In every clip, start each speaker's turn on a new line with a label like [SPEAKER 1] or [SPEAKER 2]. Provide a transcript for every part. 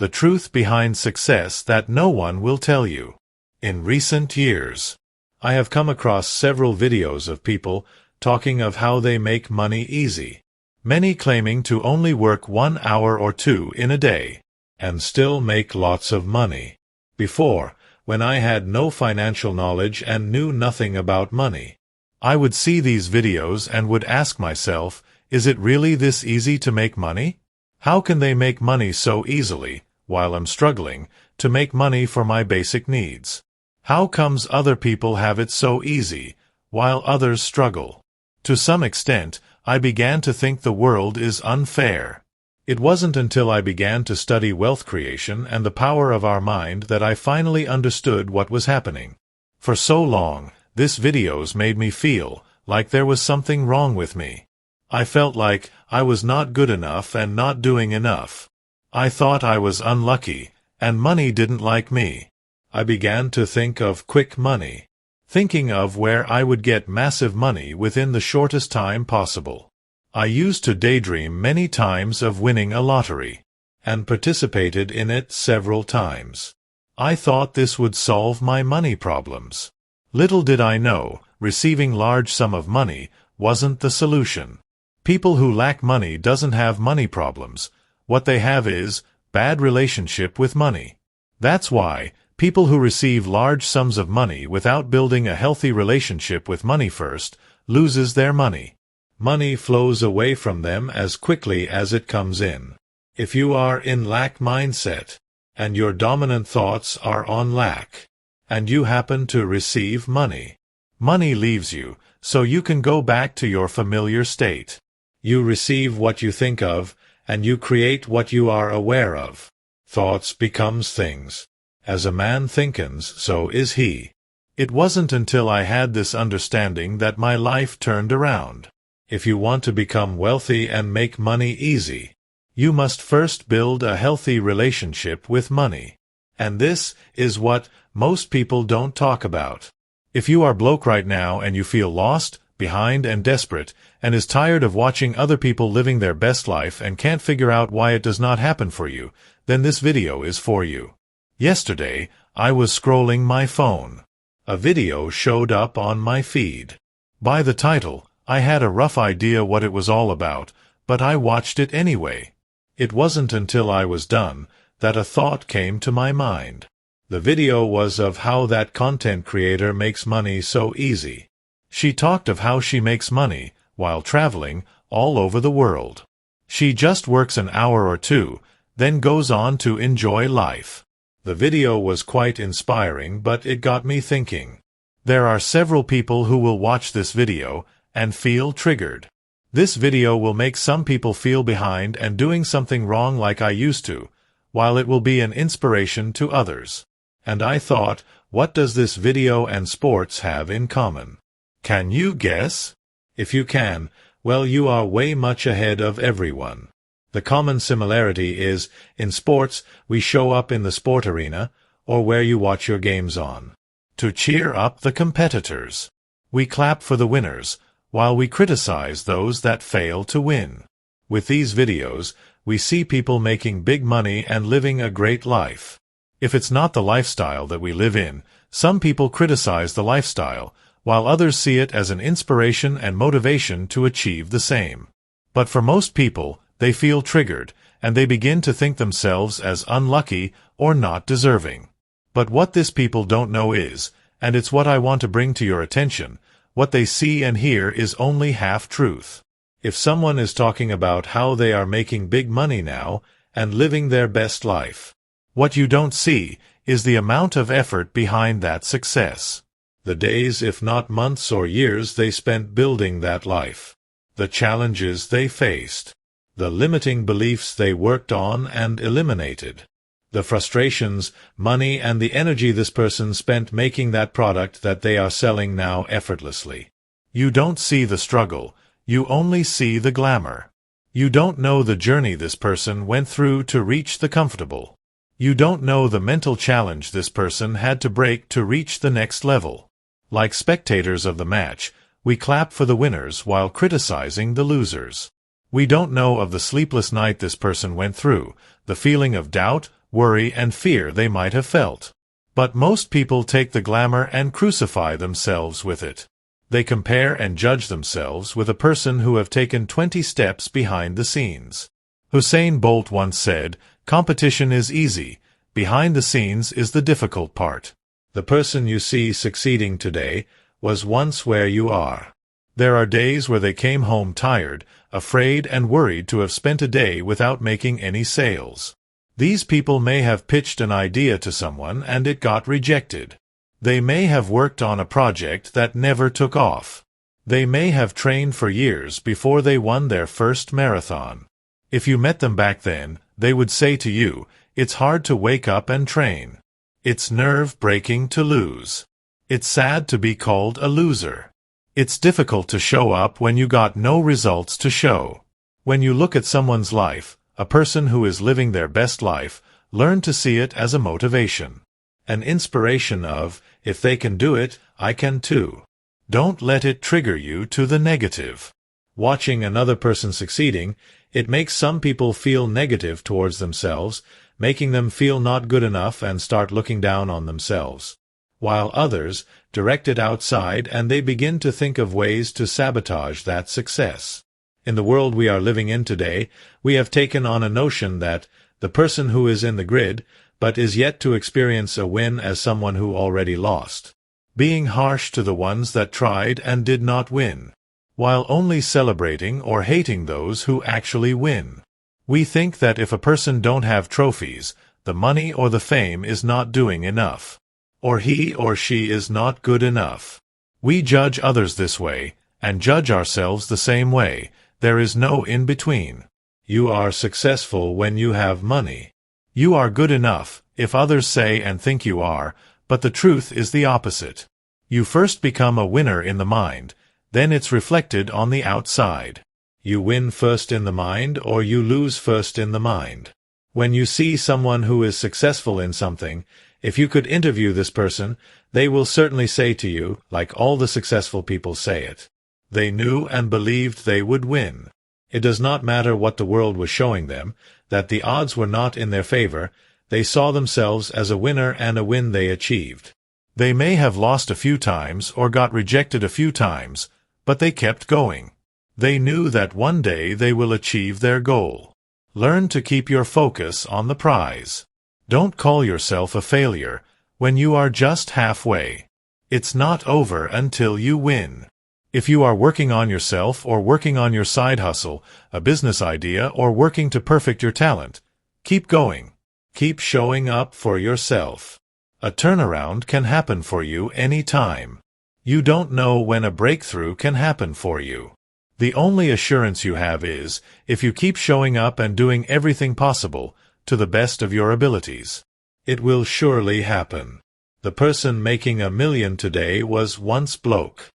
[SPEAKER 1] the truth behind success that no one will tell you. In recent years, I have come across several videos of people talking of how they make money easy, many claiming to only work 1 hour or 2 in a day, and still make lots of money. Before, when I had no financial knowledge and knew nothing about money, I would see these videos and would ask myself, is it really this easy to make money? How can they make money so easily, while I'm struggling to make money for my basic needs? How comes other people have it so easy, while others struggle? To some extent, I began to think the world is unfair. It wasn't until I began to study wealth creation and the power of our mind that I finally understood what was happening. For so long, these videos made me feel like there was something wrong with me. I felt like I was not good enough and not doing enough. I thought I was unlucky, and money didn't like me. I began to think of quick money, thinking of where I would get massive money within the shortest time possible. I used to daydream many times of winning a lottery, and participated in it several times. I thought this would solve my money problems. Little did I know, receiving large sum of money wasn't the solution. People who lack money doesn't have money problems. What they have is bad relationship with money. That's why people who receive large sums of money without building a healthy relationship with money first loses their money. Money flows away from them as quickly as it comes in. If you are in lack mindset, and your dominant thoughts are on lack, and you happen to receive money, money leaves you, so you can go back to your familiar state. You receive what you think of, and you create what you are aware of. Thoughts becomes things. As a man thinkens, so is he. It wasn't until I had this understanding that my life turned around. If you want to become wealthy and make money easy, you must first build a healthy relationship with money. And this is what most people don't talk about. If you are broke right now and you feel lost, behind and desperate, and is tired of watching other people living their best life and can't figure out why it does not happen for you, then this video is for you. Yesterday, I was scrolling my phone. A video showed up on my feed. By the title, I had a rough idea what it was all about, but I watched it anyway. It wasn't until I was done that a thought came to my mind. The video was of how that content creator makes money so easy. She talked of how she makes money while traveling all over the world. She just works an hour or 2, then goes on to enjoy life. The video was quite inspiring, but it got me thinking. There are several people who will watch this video and feel triggered. This video will make some people feel behind and doing something wrong like I used to, while it will be an inspiration to others. And I thought, what does this video and sports have in common? Can you guess? If you can, well, you are way much ahead of everyone. The common similarity is, in sports, we show up in the sport arena, or where you watch your games on, to cheer up the competitors. We clap for the winners, while we criticize those that fail to win. With these videos, we see people making big money and living a great life. If it's not the lifestyle that we live in, some people criticize the lifestyle, while others see it as an inspiration and motivation to achieve the same. But for most people, they feel triggered, and they begin to think themselves as unlucky or not deserving. But what these people don't know is, and it's what I want to bring to your attention, what they see and hear is only half-truth. If someone is talking about how they are making big money now and living their best life, what you don't see is the amount of effort behind that success. The days, if not months or years, they spent building that life. The challenges they faced. The limiting beliefs they worked on and eliminated. The frustrations, money, and the energy this person spent making that product that they are selling now effortlessly. You don't see the struggle, you only see the glamour. You don't know the journey this person went through to reach the comfortable. You don't know the mental challenge this person had to break to reach the next level. Like spectators of the match, we clap for the winners while criticizing the losers. We don't know of the sleepless night this person went through, the feeling of doubt, worry, and fear they might have felt. But most people take the glamour and crucify themselves with it. They compare and judge themselves with a person who have taken 20 steps behind the scenes. Usain Bolt once said, "Competition is easy. Behind the scenes is the difficult part." The person you see succeeding today was once where you are. There are days where they came home tired, afraid, and worried to have spent a day without making any sales. These people may have pitched an idea to someone and it got rejected. They may have worked on a project that never took off. They may have trained for years before they won their first marathon. If you met them back then, they would say to you, "It's hard to wake up and train. It's nerve-breaking to lose. It's sad to be called a loser. It's difficult to show up when you got no results to show." When you look at someone's life, a person who is living their best life, learn to see it as a motivation. An inspiration of, "If they can do it, I can too." Don't let it trigger you to the negative. Watching another person succeeding, it makes some people feel negative towards themselves, making them feel not good enough and start looking down on themselves. While others direct it outside and they begin to think of ways to sabotage that success. In the world we are living in today, we have taken on a notion that the person who is in the grid but is yet to experience a win as someone who already lost. Being harsh to the ones that tried and did not win, while only celebrating or hating those who actually win. We think that if a person don't have trophies, the money or the fame is not doing enough, or he or she is not good enough. We judge others this way, and judge ourselves the same way. There is no in-between. You are successful when you have money. You are good enough, if others say and think you are, but the truth is the opposite. You first become a winner in the mind, then it's reflected on the outside. You win first in the mind or you lose first in the mind. When you see someone who is successful in something, if you could interview this person, they will certainly say to you, like all the successful people say it. They knew and believed they would win. It does not matter what the world was showing them, that the odds were not in their favor. They saw themselves as a winner and a win they achieved. They may have lost a few times or got rejected a few times, but they kept going. They knew that one day they will achieve their goal. Learn to keep your focus on the prize. Don't call yourself a failure when you are just halfway. It's not over until you win. If you are working on yourself or working on your side hustle, a business idea, or working to perfect your talent, keep going. Keep showing up for yourself. A turnaround can happen for you any time. You don't know when a breakthrough can happen for you. The only assurance you have is, if you keep showing up and doing everything possible, to the best of your abilities, it will surely happen. The person making $1 million today was once broke.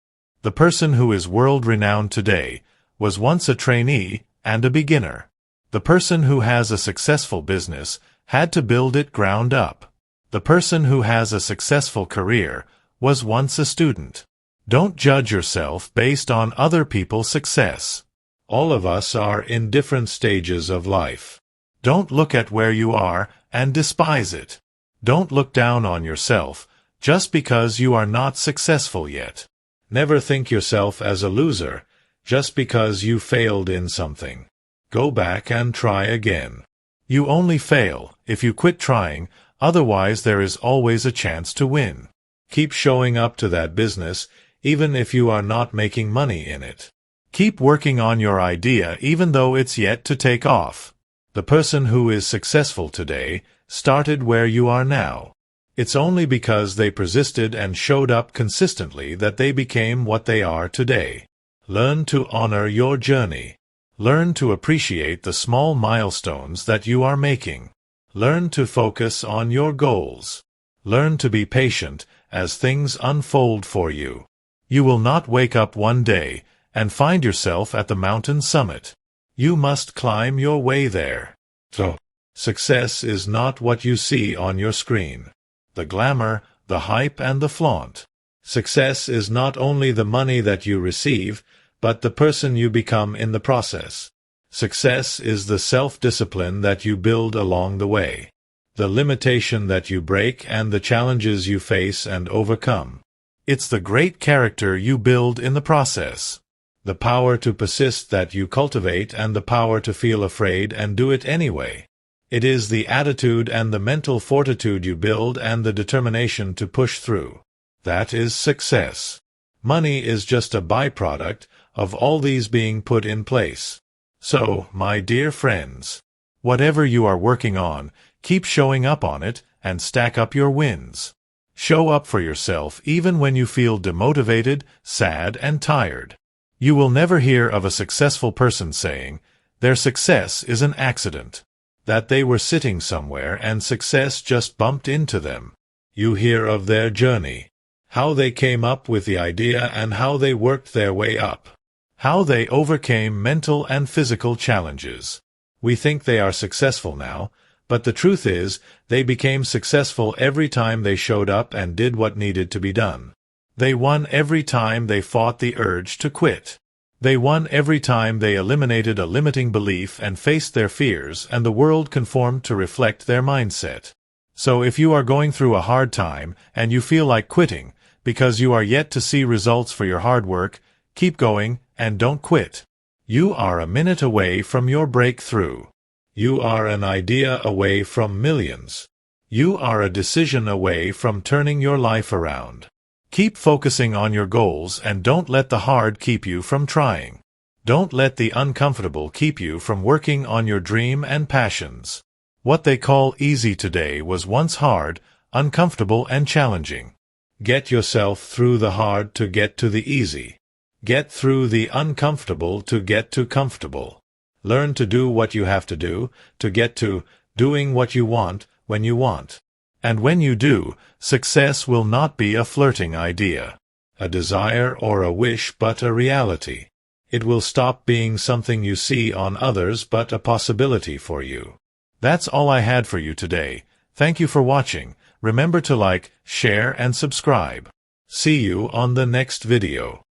[SPEAKER 1] The person who is world-renowned today was once a trainee and a beginner. The person who has a successful business had to build it ground up. The person who has a successful career was once a student. Don't judge yourself based on other people's success. All of us are in different stages of life. Don't look at where you are and despise it. Don't look down on yourself just because you are not successful yet. Never think yourself as a loser just because you failed in something. Go back and try again. You only fail if you quit trying, otherwise there is always a chance to win. Keep showing up to that business even if you are not making money in it. Keep working on your idea even though it's yet to take off. The person who is successful today started where you are now. It's only because they persisted and showed up consistently that they became what they are today. Learn to honor your journey. Learn to appreciate the small milestones that you are making. Learn to focus on your goals. Learn to be patient as things unfold for you. You will not wake up one day and find yourself at the mountain summit. You must climb your way there. So, success is not what you see on your screen. The glamour, the hype, and the flaunt. Success is not only the money that you receive, but the person you become in the process. Success is the self-discipline that you build along the way. the limitation that you break and the challenges you face and overcome. It's the great character you build in the process, the power to persist that you cultivate, and the power to feel afraid and do it anyway. It is the attitude and the mental fortitude you build and the determination to push through. That is success. Money is just a byproduct of all these being put in place. So, my dear friends, whatever you are working on, keep showing up on it and stack up your wins. Show up for yourself even when you feel demotivated, sad, and tired. You will never hear of a successful person saying, their success is an accident, that they were sitting somewhere and success just bumped into them. You hear of their journey, how they came up with the idea and how they worked their way up, how they overcame mental and physical challenges. We think they are successful now, but the truth is, they became successful every time they showed up and did what needed to be done. They won every time they fought the urge to quit. They won every time they eliminated a limiting belief and faced their fears, and the world conformed to reflect their mindset. So if you are going through a hard time and you feel like quitting because you are yet to see results for your hard work, keep going and don't quit. You are a minute away from your breakthrough. You are an idea away from millions. You are a decision away from turning your life around. Keep focusing on your goals and don't let the hard keep you from trying. Don't let the uncomfortable keep you from working on your dream and passions. What they call easy today was once hard, uncomfortable, and challenging. Get yourself through the hard to get to the easy. Get through the uncomfortable to get to comfortable. Learn to do what you have to do to get to doing what you want when you want. And when you do, success will not be a flirting idea, a desire or a wish, but a reality. It will stop being something you see on others but a possibility for you. That's all I had for you today. Thank you for watching. Remember to like, share, and subscribe. See you on the next video.